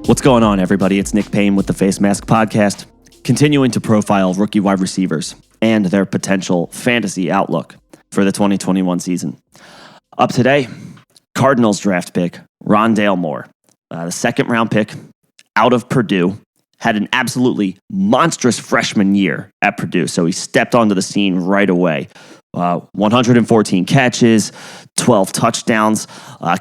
What's going on, everybody? It's Nick Payne with the Face Mask Podcast, continuing to profile rookie wide receivers and their potential fantasy outlook for the 2021 season. Up today, Cardinals draft pick, Rondale Moore, the second-round pick out of Purdue, had an absolutely monstrous freshman year at Purdue, so he stepped onto the scene right away. 114 catches, 12 touchdowns,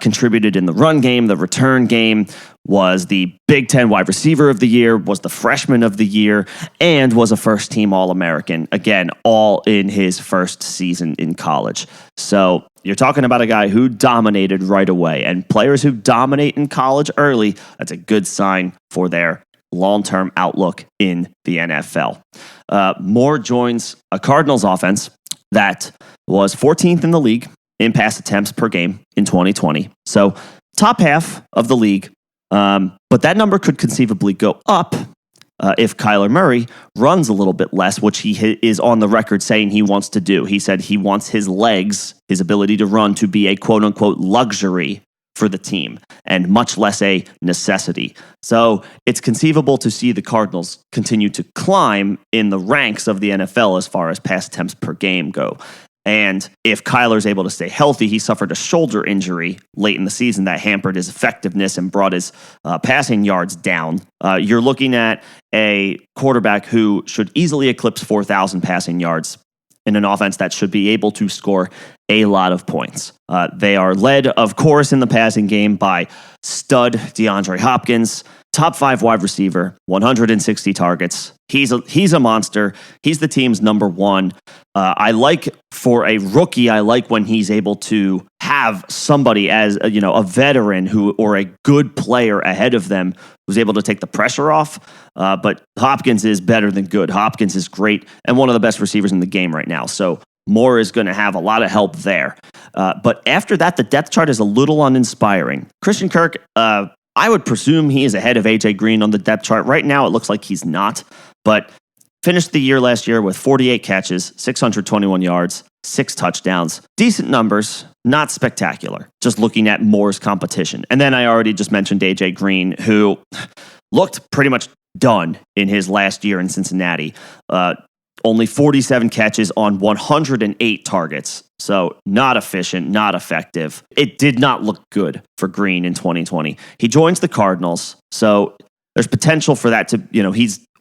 contributed in the run game, the return game, was the Big Ten wide receiver of the year, was the freshman of the year, and was a first-team All-American. Again, all in his first season in college. So you're talking about a guy who dominated right away, and players who dominate in college early, that's a good sign for their long-term outlook in the NFL. Moore joins a Cardinals offense that was 14th in the league in pass attempts per game in 2020. So top half of the league. But that number could conceivably go up if Kyler Murray runs a little bit less, which he is on the record saying he wants to do. He said he wants his legs, his ability to run, to be a quote-unquote luxury for the team and much less a necessity. So it's conceivable to see the Cardinals continue to climb in the ranks of the NFL as far as pass attempts per game go. And if Kyler's able to stay healthy, he suffered a shoulder injury late in the season that hampered his effectiveness and brought his passing yards down. You're looking at a quarterback who should easily eclipse 4,000 passing yards in an offense that should be able to score a lot of points. They are led, of course, in the passing game by stud DeAndre Hopkins, top 5 wide receiver, 160 targets. He's a monster. He's the team's number one. For a rookie, I like when he's able to have somebody as a veteran or a good player ahead of them who's able to take the pressure off. But Hopkins is better than good. Hopkins is great and one of the best receivers in the game right now. So Moore is going to have a lot of help there. But after that, the depth chart is a little uninspiring. Christian Kirk, I would presume he is ahead of A.J. Green on the depth chart. Right now, it looks like he's not, but finished the year last year with 48 catches, 621 yards, 6 touchdowns. Decent numbers, not spectacular, just looking at Moore's competition. And then I already just mentioned A.J. Green, who looked pretty much done in his last year in Cincinnati. Only 47 catches on 108 targets. So not efficient, not effective. It did not look good for Green in 2020. He joins the Cardinals. So there's potential for that to,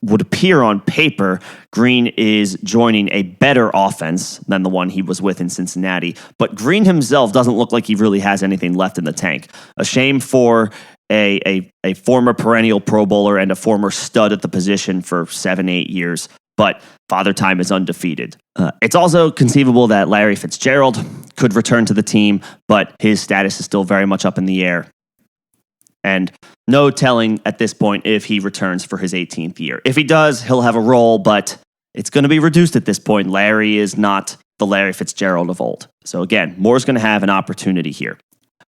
would appear on paper. Green is joining a better offense than the one he was with in Cincinnati. But Green himself doesn't look like he really has anything left in the tank. A shame for a former perennial Pro Bowler and a former stud at the position for 7-8 years. But Father Time is undefeated. It's also conceivable that Larry Fitzgerald could return to the team, but his status is still very much up in the air. And no telling at this point if he returns for his 18th year. If he does, he'll have a role, but it's going to be reduced at this point. Larry is not the Larry Fitzgerald of old. So again, Moore's going to have an opportunity here.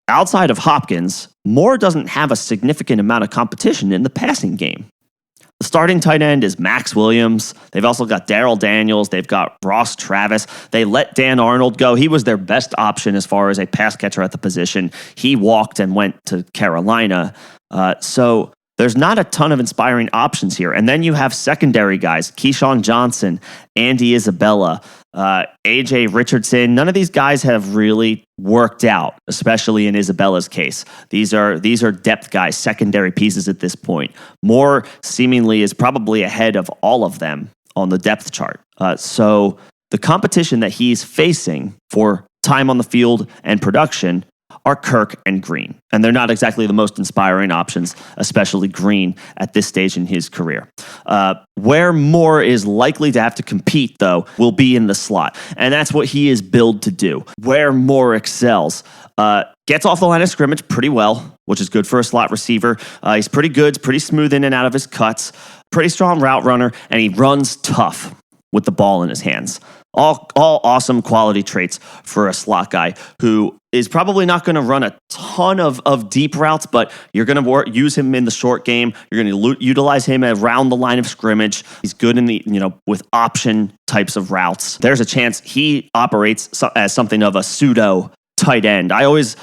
Outside of Hopkins, Moore doesn't have a significant amount of competition in the passing game. The starting tight end is Max Williams. They've also got Darrell Daniels. They've got Ross Travis. They let Dan Arnold go. He was their best option as far as a pass catcher at the position. He walked and went to Carolina. So there's not a ton of inspiring options here. And then you have secondary guys, Keyshawn Johnson, Andy Isabella, A.J. Richardson. None of these guys have really worked out, especially in Isabella's case. These are depth guys, secondary pieces at this point. Moore seemingly is probably ahead of all of them on the depth chart. So the competition that he's facing for time on the field and production are Kirk and Green. And they're not exactly the most inspiring options, especially Green at this stage in his career. Where Moore is likely to have to compete, though, will be in the slot. And that's what he is billed to do. Where Moore excels, gets off the line of scrimmage pretty well, which is good for a slot receiver. He's pretty good, he's pretty smooth in and out of his cuts, pretty strong route runner, and he runs tough with the ball in his hands. All awesome quality traits for a slot guy who is probably not going to run a ton of deep routes, but you're going to use him in the short game. You're going to utilize him around the line of scrimmage. He's good in the, with option types of routes. There's a chance he operates as something of a pseudo tight end. I always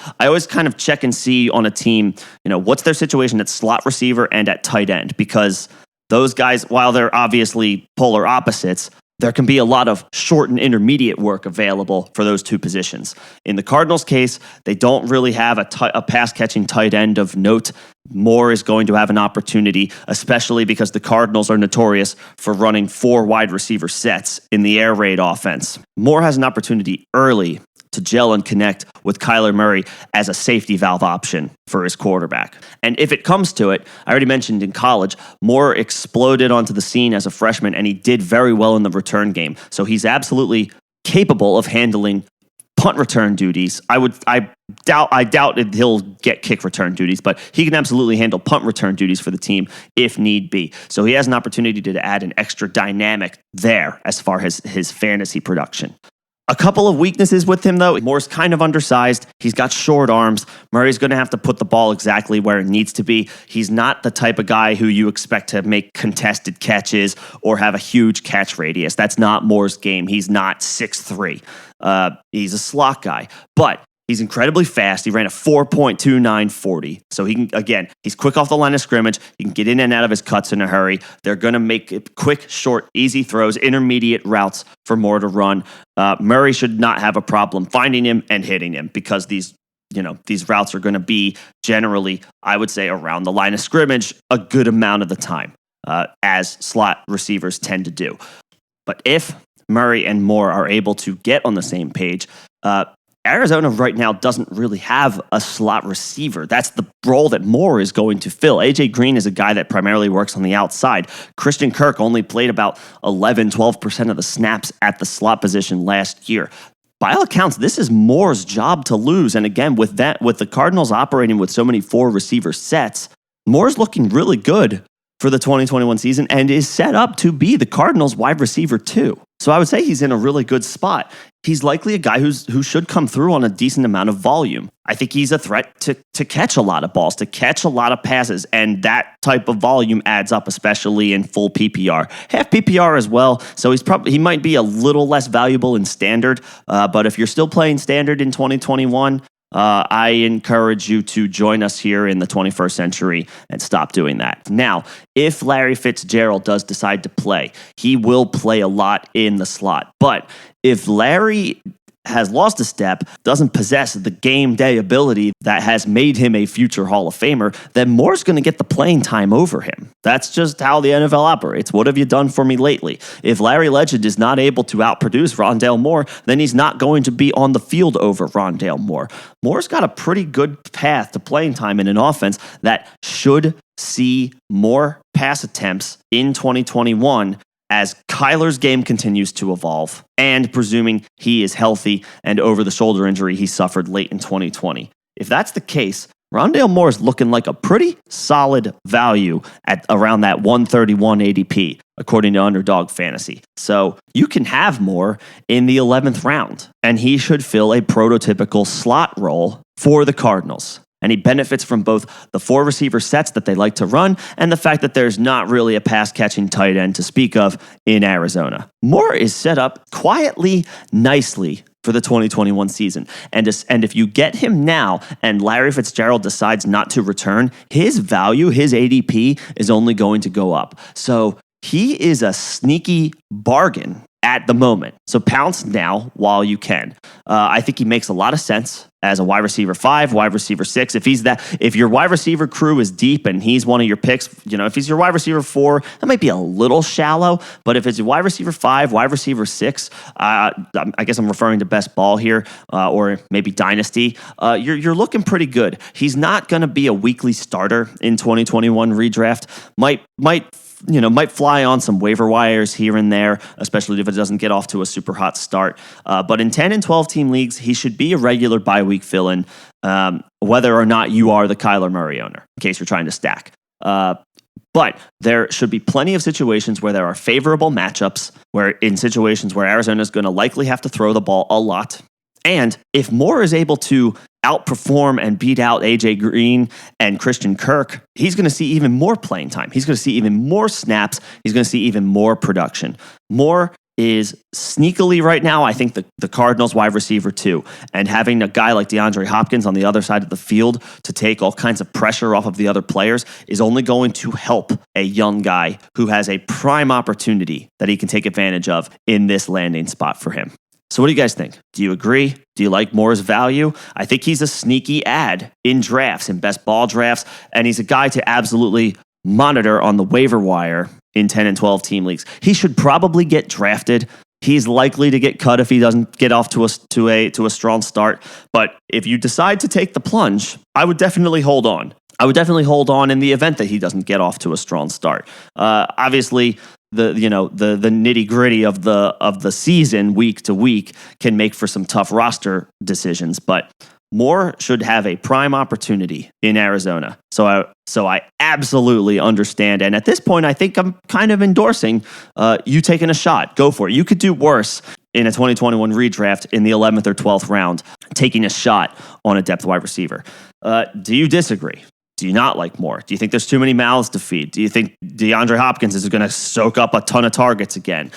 kind of check and see on a team, what's their situation at slot receiver and at tight end, because those guys, while they're obviously polar opposites, there can be a lot of short and intermediate work available for those two positions. In the Cardinals' case, they don't really have a pass-catching tight end of note. Moore is going to have an opportunity, especially because the Cardinals are notorious for running 4 wide receiver sets in the air raid offense. Moore has an opportunity early to gel and connect with Kyler Murray as a safety valve option for his quarterback. And if it comes to it, I already mentioned in college, Moore exploded onto the scene as a freshman, and he did very well in the return game. So he's absolutely capable of handling punt return duties. I doubt he'll get kick return duties, but he can absolutely handle punt return duties for the team if need be. So he has an opportunity to add an extra dynamic there as far as his fantasy production. A couple of weaknesses with him, though. Moore's kind of undersized. He's got short arms. Murray's going to have to put the ball exactly where it needs to be. He's not the type of guy who you expect to make contested catches or have a huge catch radius. That's not Moore's game. He's not 6'3". He's a slot guy. But he's incredibly fast. He ran a 4.29 40. So he's quick off the line of scrimmage. He can get in and out of his cuts in a hurry. They're going to make it quick, short, easy throws, intermediate routes for Moore to run. Murray should not have a problem finding him and hitting him, because these routes are going to be generally, I would say, around the line of scrimmage a good amount of the time, as slot receivers tend to do. But if Murray and Moore are able to get on the same page, Arizona right now doesn't really have a slot receiver. That's the role that Moore is going to fill. A.J. Green is a guy that primarily works on the outside. Christian Kirk only played about 12% of the snaps at the slot position last year. By all accounts, this is Moore's job to lose. And again, with the Cardinals operating with so many 4 receiver sets, Moore's looking really good for the 2021 season and is set up to be the Cardinals wide receiver 2. So I would say he's in a really good spot. He's likely a guy who should come through on a decent amount of volume. I think he's a threat to catch a lot of balls, to catch a lot of passes, and that type of volume adds up, especially in full PPR. Half PPR as well, so he might be a little less valuable in standard, but if you're still playing standard in 2021, I encourage you to join us here in the 21st century and stop doing that. Now, if Larry Fitzgerald does decide to play, he will play a lot in the slot. But if Larry has lost a step, doesn't possess the game day ability that has made him a future Hall of Famer, then Moore's going to get the playing time over him. That's just how the NFL operates. What have you done for me lately? If Larry Legend is not able to outproduce Rondale Moore, then he's not going to be on the field over Rondale Moore. Moore's got a pretty good path to playing time in an offense that should see more pass attempts in 2021 as Kyler's game continues to evolve, and presuming he is healthy and over the shoulder injury he suffered late in 2020. If that's the case, Rondale Moore is looking like a pretty solid value at around that 131 ADP, according to Underdog Fantasy. So you can have Moore in the 11th round, and he should fill a prototypical slot role for the Cardinals. And he benefits from both the 4 receiver sets that they like to run and the fact that there's not really a pass-catching tight end to speak of in Arizona. Moore is set up quietly, nicely for the 2021 season. And if you get him now and Larry Fitzgerald decides not to return, his value, his ADP, is only going to go up. So he is a sneaky bargain at the moment. So pounce now while you can. I think he makes a lot of sense as a wide receiver 5, wide receiver 6. If your wide receiver crew is deep and he's one of your picks, if he's your wide receiver 4, that might be a little shallow. But if it's your wide receiver 5, wide receiver 6, I guess I'm referring to best ball here, or maybe dynasty, you're looking pretty good. He's not going to be a weekly starter in 2021 redraft. Might fly on some waiver wires here and there, especially if it doesn't get off to a super hot start. But in 10 and 12 team leagues, he should be a regular bye week fill-in, whether or not you are the Kyler Murray owner, in case you're trying to stack. But there should be plenty of situations where there are favorable matchups, in situations where Arizona is going to likely have to throw the ball a lot. And if Moore is able to outperform and beat out A.J. Green and Christian Kirk, he's going to see even more playing time. He's going to see even more snaps. He's going to see even more production. Moore is sneakily right now, I think the Cardinals wide receiver too. And having a guy like DeAndre Hopkins on the other side of the field to take all kinds of pressure off of the other players is only going to help a young guy who has a prime opportunity that he can take advantage of in this landing spot for him. So what do you guys think? Do you agree? Do you like Moore's value? I think he's a sneaky add in drafts, in best ball drafts, and he's a guy to absolutely monitor on the waiver wire in 10 and 12 team leagues. He should probably get drafted. He's likely to get cut if he doesn't get off to a strong start. But if you decide to take the plunge, I would definitely hold on. I would definitely hold on in the event that he doesn't get off to a strong start. Obviously, the nitty gritty of the season week to week can make for some tough roster decisions, but Moore should have a prime opportunity in Arizona. So I absolutely understand. And at this point, I think I'm kind of endorsing you taking a shot. Go for it. You could do worse in a 2021 redraft in the 11th or 12th round, taking a shot on a depth wide receiver. Do you disagree? Do you not like Moore? Do you think there's too many mouths to feed? Do you think DeAndre Hopkins is going to soak up a ton of targets again?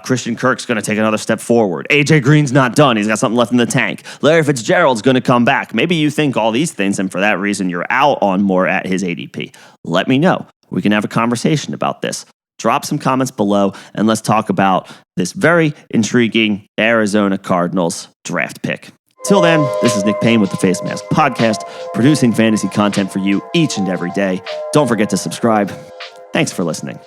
Christian Kirk's going to take another step forward. AJ Green's not done. He's got something left in the tank. Larry Fitzgerald's going to come back. Maybe you think all these things, and for that reason, you're out on Moore at his ADP. Let me know. We can have a conversation about this. Drop some comments below, and let's talk about this very intriguing Arizona Cardinals draft pick. Till then, this is Nick Payne with the Face Mask Podcast, producing fantasy content for you each and every day. Don't forget to subscribe. Thanks for listening.